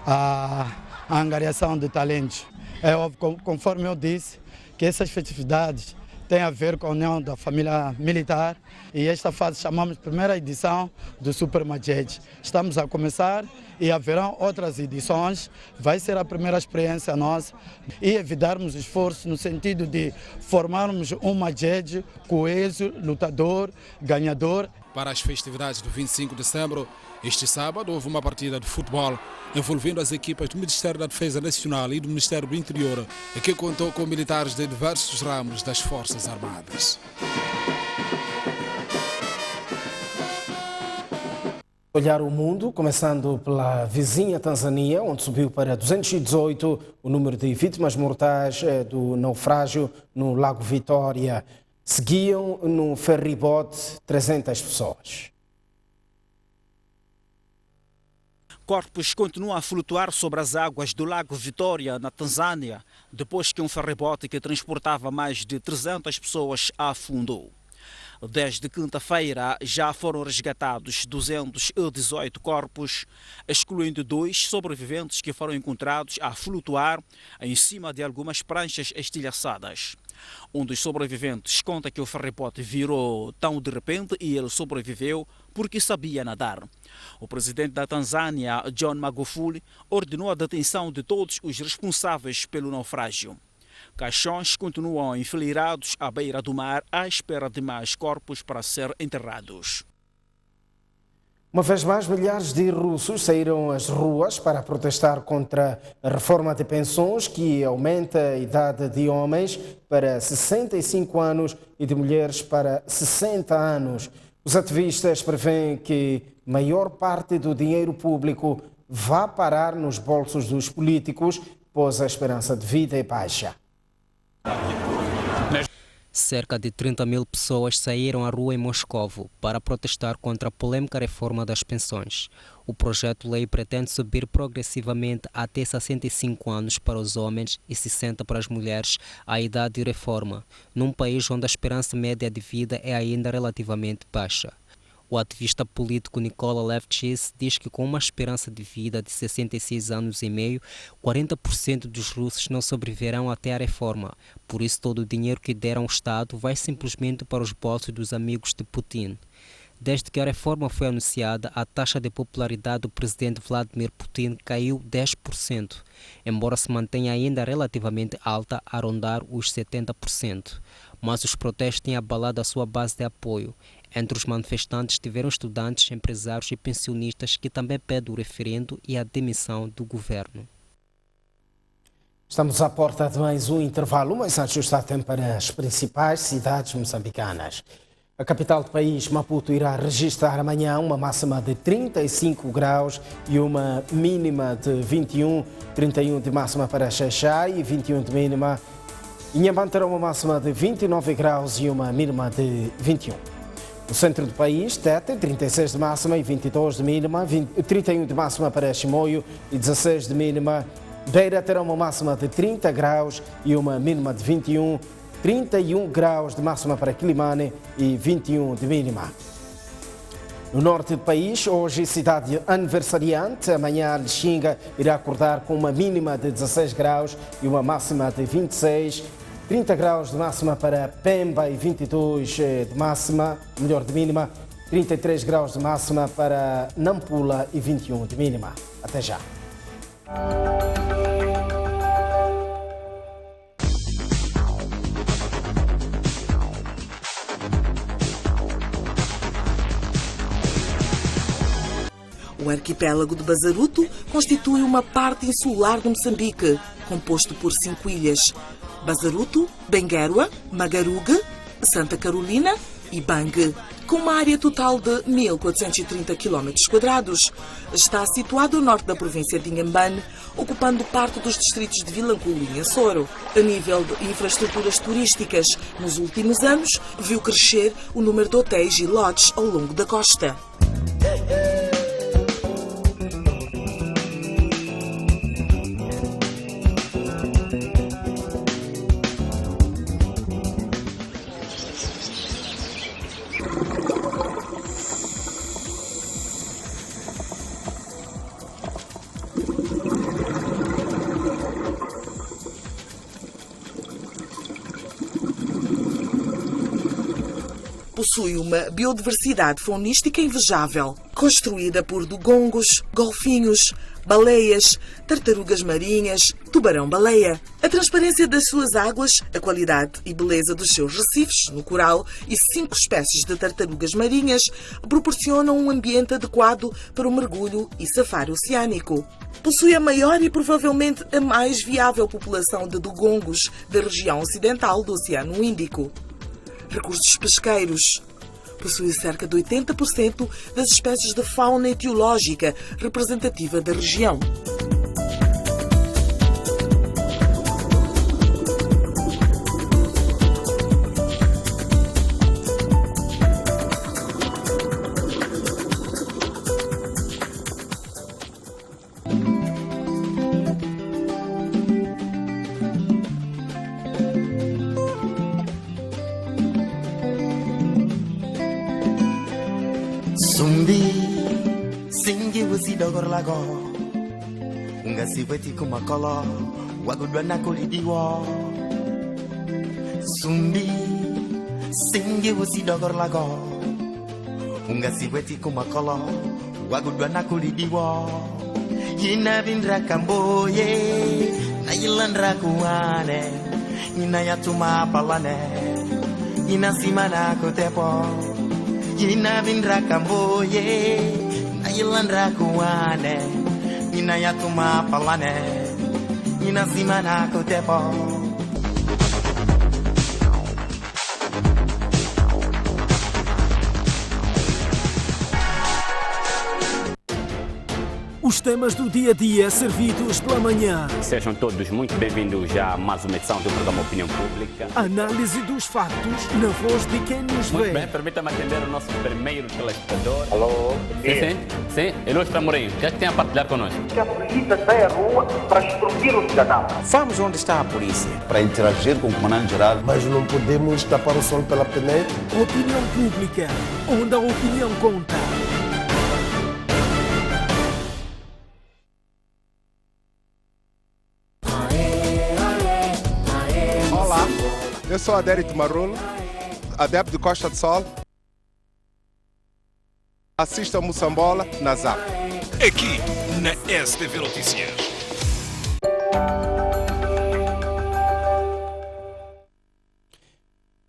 Speaker 4: a angariação de talentos. É óbvio, conforme eu disse, que essas festividades têm a ver com a união da família militar e esta fase chamamos de primeira edição do Super Majaj. Estamos a começar e haverão outras edições, vai ser a primeira experiência nossa e evitarmos esforço no sentido de formarmos um Majaj coeso, lutador, ganhador.
Speaker 8: Para as festividades do 25 de dezembro, este sábado houve uma partida de futebol envolvendo as equipas do Ministério da Defesa Nacional e do Ministério do Interior, que contou com militares de diversos ramos das Forças Armadas.
Speaker 1: Olhar o mundo, começando pela vizinha Tanzânia, onde subiu para 218 o número de vítimas mortais do naufrágio no Lago Vitória. Seguiam no ferryboat 300 pessoas.
Speaker 13: Corpos continuam a flutuar sobre as águas do Lago Vitória, na Tanzânia, depois que um ferryboat que transportava mais de 300 pessoas afundou. Desde quinta-feira já foram resgatados 218 corpos, excluindo 2 sobreviventes que foram encontrados a flutuar em cima de algumas pranchas estilhaçadas. Um dos sobreviventes conta que o ferryboat virou tão de repente e ele sobreviveu porque sabia nadar. O presidente da Tanzânia, John Magufuli, ordenou a detenção de todos os responsáveis pelo naufrágio. Caixões continuam enfileirados à beira do mar à espera de mais corpos para ser enterrados.
Speaker 1: Uma vez mais, milhares de russos saíram às ruas para protestar contra a reforma de pensões que aumenta a idade de homens para 65 anos e de mulheres para 60 anos. Os ativistas prevêem que maior parte do dinheiro público vá parar nos bolsos dos políticos, pois a esperança de vida é baixa.
Speaker 14: Cerca de 30 mil pessoas saíram à rua em Moscovo para protestar contra a polêmica reforma das pensões. O projeto-lei pretende subir progressivamente até 65 anos para os homens e 60 para as mulheres a idade de reforma, num país onde a esperança média de vida é ainda relativamente baixa. O ativista político Nikola Levchis diz que com uma esperança de vida de 66 anos e meio, 40% dos russos não sobreviverão até a reforma. Por isso, todo o dinheiro que deram ao Estado vai simplesmente para os bolsos dos amigos de Putin. Desde que a reforma foi anunciada, a taxa de popularidade do presidente Vladimir Putin caiu 10%, embora se mantenha ainda relativamente alta, a rondar os 70%. Mas os protestos têm abalado a sua base de apoio. Entre os manifestantes tiveram estudantes, empresários e pensionistas que também pedem o referendo e a demissão do governo.
Speaker 1: Estamos à porta de mais um intervalo, mas antes está tempo para as principais cidades moçambicanas. A capital do país, Maputo, irá registrar amanhã uma máxima de 35 graus e uma mínima de 21, 31 de máxima para Xaixai e 21 de mínima. Inhambane terá uma máxima de 29 graus e uma mínima de 21. No centro do país, Tete, 36 de máxima e 22 de mínima, 31 de máxima para Chimoio e 16 de mínima. Beira terá uma máxima de 30 graus e uma mínima de 21, 31 graus de máxima para Quilimane e 21 de mínima. No norte do país, hoje cidade aniversariante, amanhã Lixinga irá acordar com uma mínima de 16 graus e uma máxima de 26, 30 graus de máxima para Pemba e 22 de máxima, melhor de mínima, 33 graus de máxima para Nampula e 21 de mínima. Até já.
Speaker 20: O arquipélago de Bazaruto constitui uma parte insular de Moçambique, composto por 5 ilhas: Bazaruto, Benguerua, Magarugue, Santa Carolina e Bangue. Com uma área total de 1.430 km², está situado ao norte da província de Inhambane, ocupando parte dos distritos de Vilanculo e Açoro. A nível de infraestruturas turísticas, nos últimos anos, viu crescer o número de hotéis e lodges ao longo da costa. Possui uma biodiversidade faunística invejável, construída por dugongos, golfinhos, baleias, tartarugas marinhas, tubarão-baleia. A transparência das suas águas, a qualidade e beleza dos seus recifes no coral e 5 espécies de tartarugas marinhas proporcionam um ambiente adequado para o mergulho e safari oceânico. Possui a maior e provavelmente a mais viável população de dugongos da região ocidental do Oceano Índico. Recursos pesqueiros. Possui cerca de 80% das espécies de fauna etiológica representativa da região.
Speaker 5: Sumbi, singi wusi dogor lago, unga sibeti kumakolo, wagudwa na kulidiwo. Sumbi, singi wusi dogor lago, unga sibeti kumakolo, wagudwa na kulidiwo. Yina vindra kamboye, na yilandra kuane, yina yatuma palane, yina simana kotepo. Yina vindra kamboye, na yilandra kuane, yina yatuma palane, yina simana kotepo.
Speaker 21: Os temas do dia a dia servidos pela manhã.
Speaker 6: Sejam todos muito bem-vindos a mais uma edição do programa Opinião Pública.
Speaker 21: Análise dos factos na voz de quem nos vê.
Speaker 6: Muito bem, permita-me atender o nosso primeiro telespectador.
Speaker 15: Alô?
Speaker 6: Sim, Ilustra Mourinho, o que é que tem a partilhar connosco?
Speaker 15: Que a polícia sai à rua para extorquir o cidadão.
Speaker 7: Vamos onde está a polícia.
Speaker 15: Para interagir com o comandante-geral.
Speaker 25: Mas não podemos tapar o sol pela peneira.
Speaker 21: Opinião Pública, onde a opinião conta.
Speaker 30: Eu sou Adérito Marulo, adepto de Costa do Sol. Assista Moçambola na ZAP.
Speaker 31: Aqui na STV Notícias.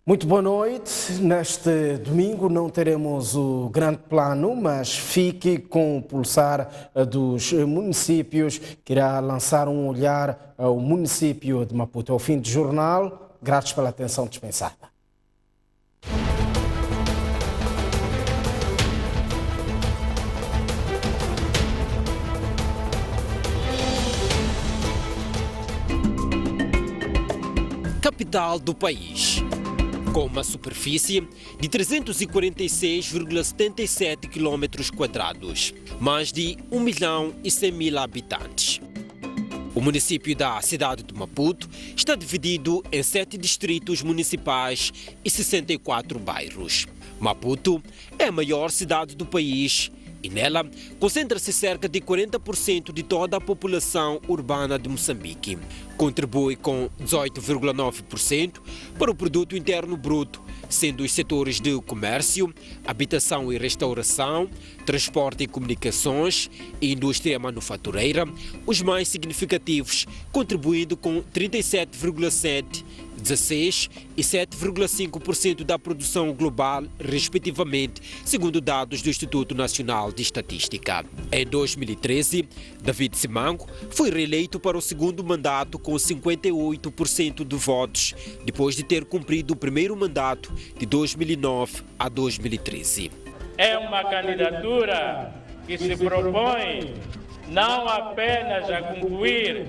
Speaker 1: Muito boa noite. Neste domingo não teremos o grande plano, mas fique com o pulsar dos municípios, que irá lançar um olhar ao município de Maputo. Ao fim do jornal, gratos pela atenção dispensada.
Speaker 16: Capital do país, com uma superfície de 346,77 km², mais de 1.100.000 habitantes. O município da cidade de Maputo está dividido em 7 distritos municipais e 64 bairros. Maputo é a maior cidade do país e nela concentra-se cerca de 40% de toda a população urbana de Moçambique. Contribui com 18,9% para o produto interno bruto, sendo os setores de comércio, habitação e restauração, transporte e comunicações e indústria manufatureira os mais significativos, contribuindo com 37,7% 16% e 7,5% da produção global, respectivamente, segundo dados do Instituto Nacional de Estatística. Em 2013, David Simango foi reeleito para o segundo mandato com 58% de votos, depois de ter cumprido o primeiro mandato de 2009 a 2013.
Speaker 2: É uma candidatura que se propõe não apenas a concluir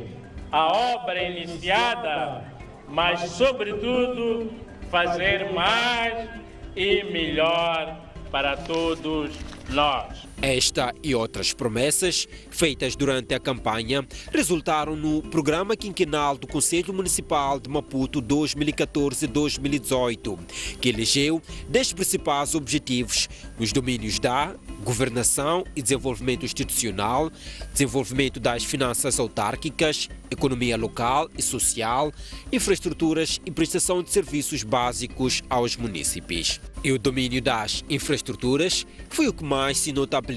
Speaker 2: a obra iniciada, mas, sobretudo, fazer mais e melhor para todos nós.
Speaker 16: Esta e outras promessas feitas durante a campanha resultaram no Programa Quinquenal do Conselho Municipal de Maputo 2014-2018, que elegeu 10 principais objetivos nos domínios da governação e desenvolvimento institucional, desenvolvimento das finanças autárquicas, economia local e social, infraestruturas e prestação de serviços básicos aos munícipes. E o domínio das infraestruturas foi o que mais se notabilizou.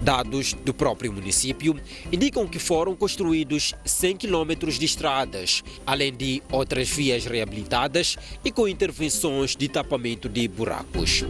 Speaker 16: Dados do próprio município indicam que foram construídos 100 quilômetros de estradas, além de outras vias reabilitadas e com intervenções de tapamento de buracos.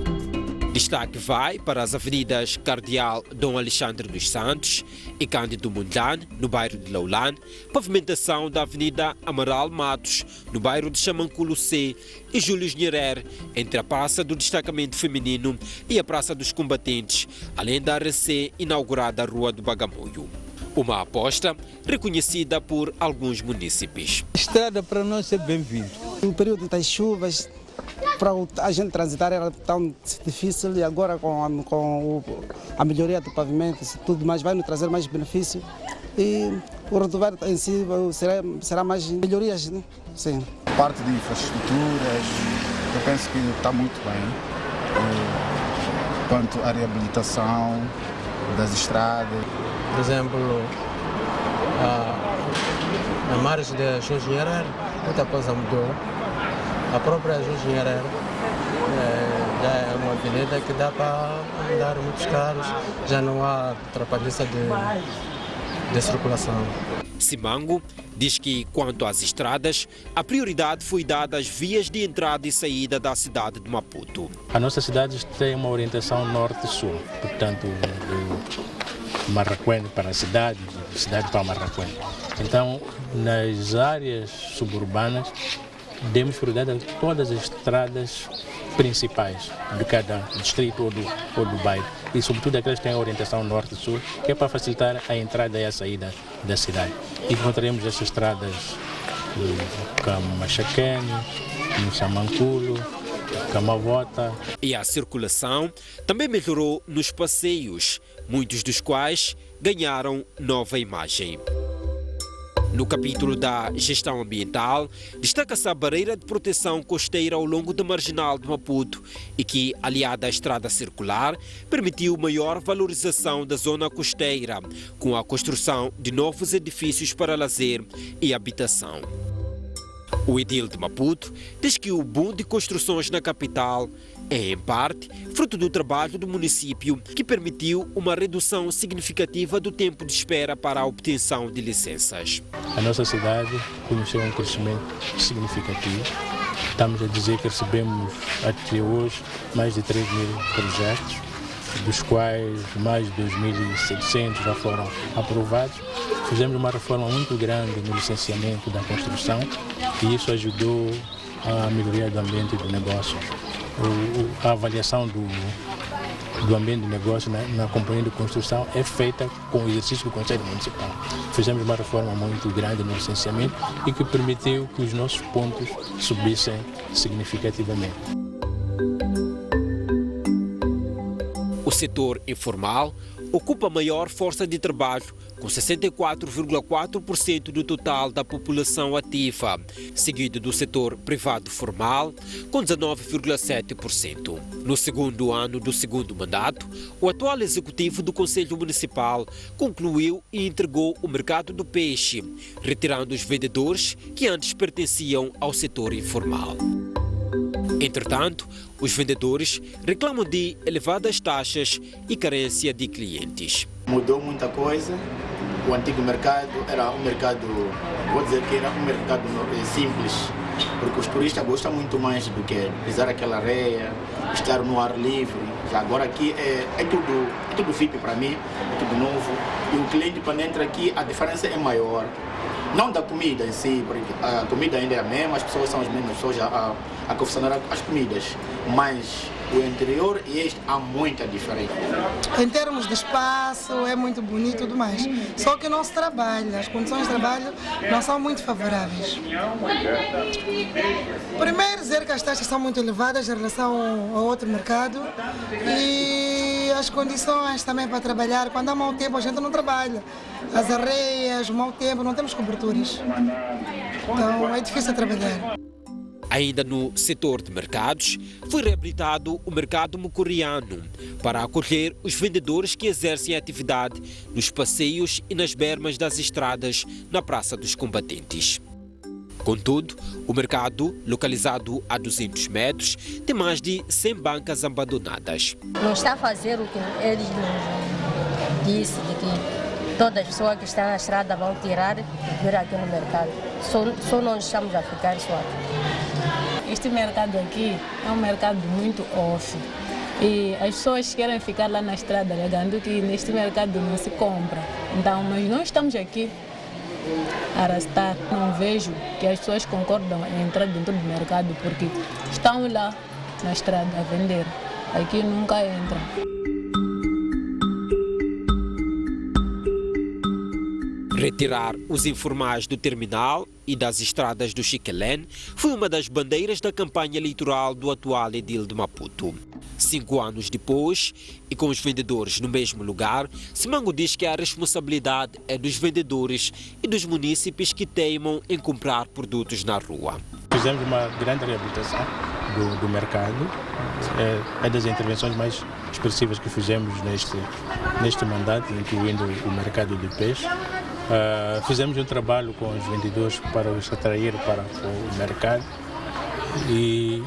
Speaker 16: Destaque vai para as avenidas Cardeal Dom Alexandre dos Santos e Cândido Mondlane, no bairro de Laulan, pavimentação da Avenida Amaral Matos, no bairro de Chamanculo C, e Júlio Nherer, entre a Praça do Destacamento Feminino e a Praça dos Combatentes, além da recém-inaugurada Rua do Bagamoio. Uma aposta reconhecida por alguns munícipes.
Speaker 9: A estrada para nós é bem-vindo. No período das chuvas, para a gente transitar era tão difícil, e agora com a melhoria do pavimento e tudo mais vai nos trazer mais benefício, e o rodoviário em si será mais melhorias, né? Sim.
Speaker 17: Parte de infraestruturas, eu penso que está muito bem. Quanto à reabilitação das estradas.
Speaker 18: Por exemplo, a margem de Jorge Nherer, muita coisa mudou. A própria Jorge Nherer já é uma avenida que dá para andar muitos carros, já não há atrapalhice de circulação.
Speaker 16: Simango diz que, quanto às estradas, a prioridade foi dada às vias de entrada e saída da cidade de Maputo.
Speaker 19: A nossa cidade tem uma orientação norte-sul, portanto, de Marraquém para a cidade, de cidade para Marraquém. Então, nas áreas suburbanas, demos prioridade a todas as estradas principais de cada distrito ou do bairro, e sobretudo aquelas que têm a orientação norte-sul, que é para facilitar a entrada e a saída da cidade. Encontraremos essas estradas no Camachaquene, no Chamanculo, Camavota.
Speaker 16: E a circulação também melhorou nos passeios, muitos dos quais ganharam nova imagem. No capítulo da gestão ambiental, destaca-se a barreira de proteção costeira ao longo da marginal de Maputo e que, aliada à estrada circular, permitiu maior valorização da zona costeira, com a construção de novos edifícios para lazer e habitação. O edil de Maputo diz que o boom de construções na capital é, em parte, fruto do trabalho do município, que permitiu uma redução significativa do tempo de espera para a obtenção de licenças.
Speaker 19: A nossa cidade conheceu um crescimento significativo. Estamos a dizer que recebemos até hoje mais de 3 mil projetos, dos quais mais de 2.700 já foram aprovados. Fizemos uma reforma muito grande no licenciamento da construção e isso ajudou à melhoria do ambiente do negócio. A avaliação do ambiente de negócio na companhia de construção é feita com o exercício do Conselho Municipal. Fizemos uma reforma muito grande no licenciamento e que permitiu que os nossos pontos subissem significativamente.
Speaker 16: O setor informal ocupa a maior força de trabalho, com 64,4% do total da população ativa, seguido do setor privado formal, com 19,7%. No segundo ano do segundo mandato, o atual executivo do Conselho Municipal concluiu e entregou o mercado do peixe, retirando os vendedores que antes pertenciam ao setor informal. Entretanto, os vendedores reclamam de elevadas taxas e carência de clientes.
Speaker 22: Mudou muita coisa,
Speaker 3: o antigo mercado era um mercado, vou dizer que era um mercado simples, porque os turistas gostam muito mais do que pisar aquela areia, estar no ar livre. Já agora aqui é tudo VIP para mim, é tudo novo. E o cliente quando entra aqui, a diferença é maior. Não da comida em si, porque a comida ainda é a mesma, as pessoas são as mesmas pessoas a confeccionar as comidas, mas o interior e este há muita diferença.
Speaker 10: Em termos de espaço, é muito bonito e tudo mais. Só que o nosso trabalho, as condições de trabalho não são muito favoráveis. Primeiro, dizer que as taxas são muito elevadas em relação ao outro mercado e as condições também para trabalhar. Quando há mau tempo, a gente não trabalha. As areias, o mau tempo, não temos coberturas. Então é difícil trabalhar.
Speaker 16: Ainda no setor de mercados, foi reabilitado o mercado mucuriano para acolher os vendedores que exercem atividade nos passeios e nas bermas das estradas na Praça dos Combatentes. Contudo, o mercado, localizado a 200 metros, tem mais de 100 bancas abandonadas.
Speaker 11: Não está a fazer o que eles nos disse, de que todas as pessoas que estão na estrada vão tirar e vir aqui no mercado. Só nós estamos a ficar só aqui.
Speaker 12: Este mercado aqui é um mercado muito off e as pessoas querem ficar lá na estrada alegando que neste mercado não se compra. Então, mas nós estamos aqui a arrastar. Não vejo que as pessoas concordam em entrar dentro do mercado porque estão lá na estrada a vender. Aqui nunca entram.
Speaker 16: Retirar os informais do terminal e das estradas do Chiquelén foi uma das bandeiras da campanha eleitoral do atual edil de Maputo. 5 anos depois, e com os vendedores no mesmo lugar, Simango diz que a responsabilidade é dos vendedores e dos munícipes que teimam em comprar produtos na rua.
Speaker 19: Fizemos uma grande reabilitação do mercado. É das intervenções mais expressivas que fizemos neste mandato, incluindo o mercado de peixe. Fizemos um trabalho com os vendedores para os atrair para o mercado e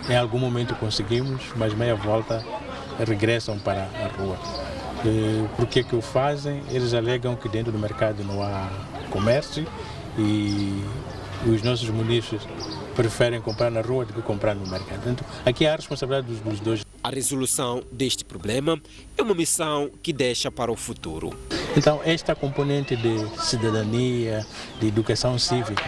Speaker 19: em algum momento conseguimos, mas meia volta regressam para a rua. Por que o fazem? Eles alegam que dentro do mercado não há comércio e os nossos munícipes preferem comprar na rua do que comprar no mercado. Então, aqui há a responsabilidade dos dois.
Speaker 16: A resolução deste problema é uma missão que deixa para o futuro.
Speaker 19: Então, esta componente de cidadania, de educação cívica,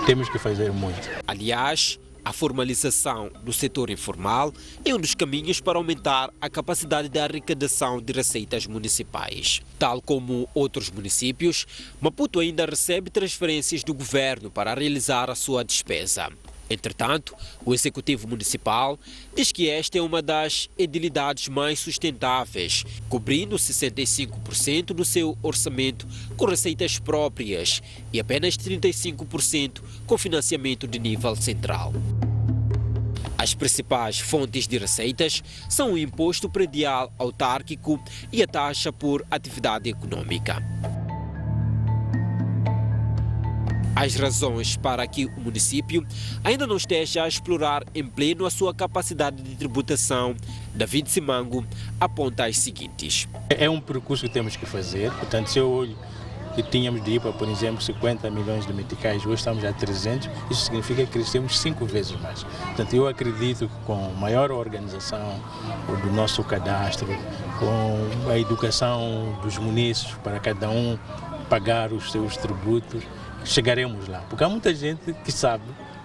Speaker 19: temos que fazer muito.
Speaker 16: Aliás, a formalização do setor informal é um dos caminhos para aumentar a capacidade de arrecadação de receitas municipais. Tal como outros municípios, Maputo ainda recebe transferências do governo para realizar a sua despesa. Entretanto, o Executivo Municipal diz que esta é uma das edilidades mais sustentáveis, cobrindo 65% do seu orçamento com receitas próprias e apenas 35% com financiamento de nível central. As principais fontes de receitas são o imposto predial autárquico e a taxa por atividade econômica. As razões para que o município ainda não esteja a explorar em pleno a sua capacidade de tributação, David Simango aponta as seguintes.
Speaker 19: É um percurso que temos que fazer, portanto, se eu olho que tínhamos de ir para, por exemplo, 50 milhões de meticais, hoje estamos a 300, isso significa que crescemos 5 vezes mais. Portanto, eu acredito que com maior organização do nosso cadastro, com a educação dos munícipes para cada um pagar os seus tributos, chegaremos lá, porque há muita gente que sabe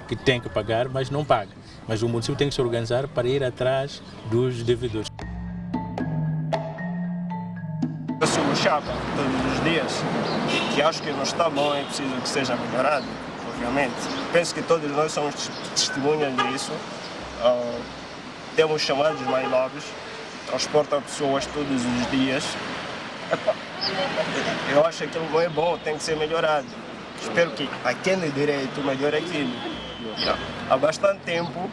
Speaker 19: que tem que pagar, mas não paga. Mas o município tem que se organizar para ir atrás dos devedores.
Speaker 22: Eu sou o chapa todos os dias, que acho que não está bom, é preciso que seja melhorado, obviamente. Penso que todos nós somos testemunhas disso. Temos chamados mais novos, transportam pessoas todos os dias. Eu acho que aquilo não é bom, tem que ser melhorado. Espero que a quem tem direito melhore aquilo. Há bastante tempo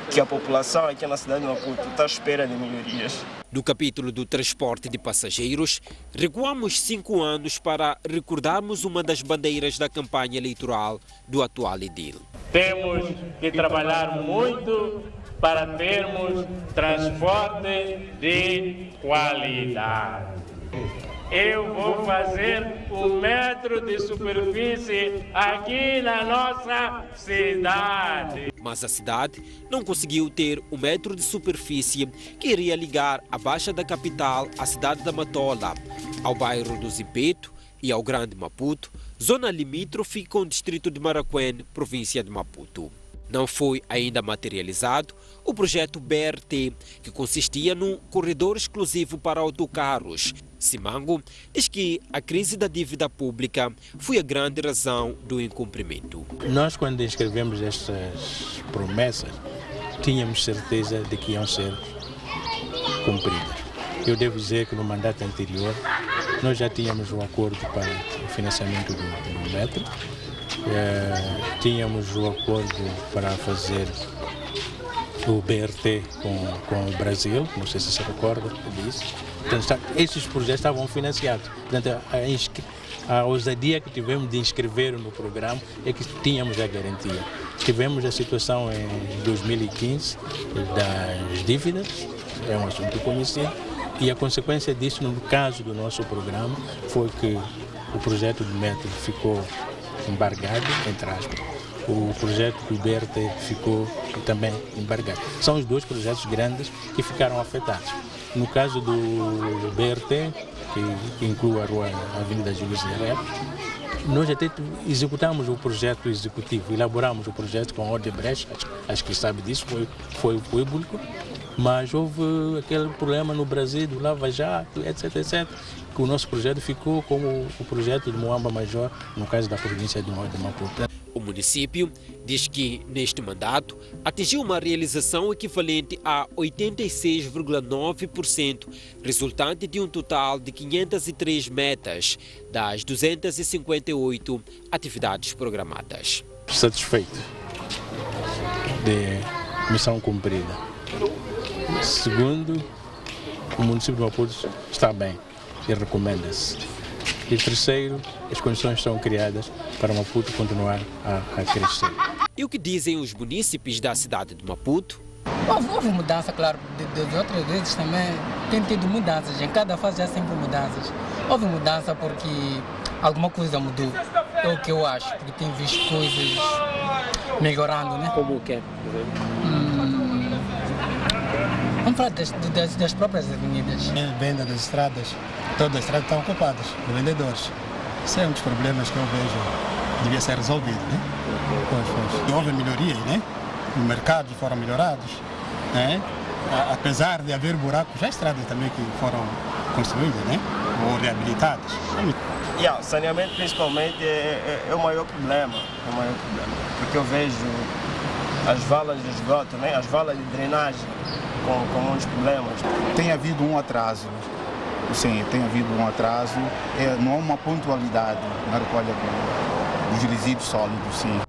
Speaker 22: que a população aqui na cidade de Maputo está à espera de melhorias.
Speaker 16: No capítulo do transporte de passageiros, recuamos 5 anos para recordarmos uma das bandeiras da campanha eleitoral do atual edil.
Speaker 2: Temos que trabalhar muito para termos transporte de qualidade. eu vou fazer 1 metro de superfície aqui na nossa cidade.
Speaker 16: Mas a cidade não conseguiu ter 1 metro de superfície que iria ligar a Baixa da capital à cidade da Matola, ao bairro do Zimpeto e ao Grande Maputo, zona limítrofe com o distrito de Maracuene, província de Maputo. Não foi ainda materializado o projeto BRT, que consistia num corredor exclusivo para autocarros. Simango diz que a crise da dívida pública foi a grande razão do incumprimento.
Speaker 19: Nós, quando inscrevemos estas promessas, tínhamos certeza de que iam ser cumpridas. Eu devo dizer que no mandato anterior nós já tínhamos um acordo para o financiamento do metro, tínhamos o acordo para fazer o BRT com o Brasil, não sei se recorda disso. Portanto, esses projetos estavam financiados. Portanto, a ousadia que tivemos de inscrever no programa é que tínhamos a garantia. Tivemos a situação em 2015 das dívidas, é um assunto conhecido, e a consequência disso, no caso do nosso programa, foi que o projeto do metro ficou embargado, entre aspas. O projeto do BRT ficou também embargado. São os 2 projetos grandes que ficaram afetados. No caso do BRT, que inclui a Avenida Júlio Nyerere, nós até executamos o projeto executivo, elaboramos o projeto com Odebrecht, acho que sabe disso, foi público, mas houve aquele problema no Brasil, do Lava Jato, etc, que o nosso projeto ficou como o projeto de Moamba Major, no caso da província de Maputo.
Speaker 16: O município diz que, neste mandato, atingiu uma realização equivalente a 86,9%, resultante de um total de 503 metas das 258 atividades programadas.
Speaker 19: Satisfeito de missão cumprida. Segundo, o município de Maputo está bem e recomenda-se. E terceiro, as condições são criadas para Maputo continuar a crescer.
Speaker 16: E o que dizem os munícipes da cidade de Maputo?
Speaker 4: Houve mudança, claro, de outras vezes também tem tido mudanças, em cada fase há sempre mudanças. Houve mudança porque alguma coisa mudou, é o que eu acho, porque tenho visto coisas melhorando, né?
Speaker 16: Como o quê?
Speaker 4: Vamos falar das próprias avenidas.
Speaker 8: A venda das estradas, todas as estradas estão ocupadas por vendedores. Isso é um dos problemas que eu vejo, devia ser resolvido, né? E houve melhorias, né? No mercado foram melhorados, né? Apesar de haver buracos, há estradas também que foram construídas, né? Ou reabilitadas.
Speaker 22: Saneamento principalmente é o maior problema, porque eu vejo as valas de esgoto, né? As valas de drenagem com muitos problemas.
Speaker 17: Tem havido um atraso, sim, tem havido um atraso, não há uma pontualidade na recolha dos resíduos sólidos, sim.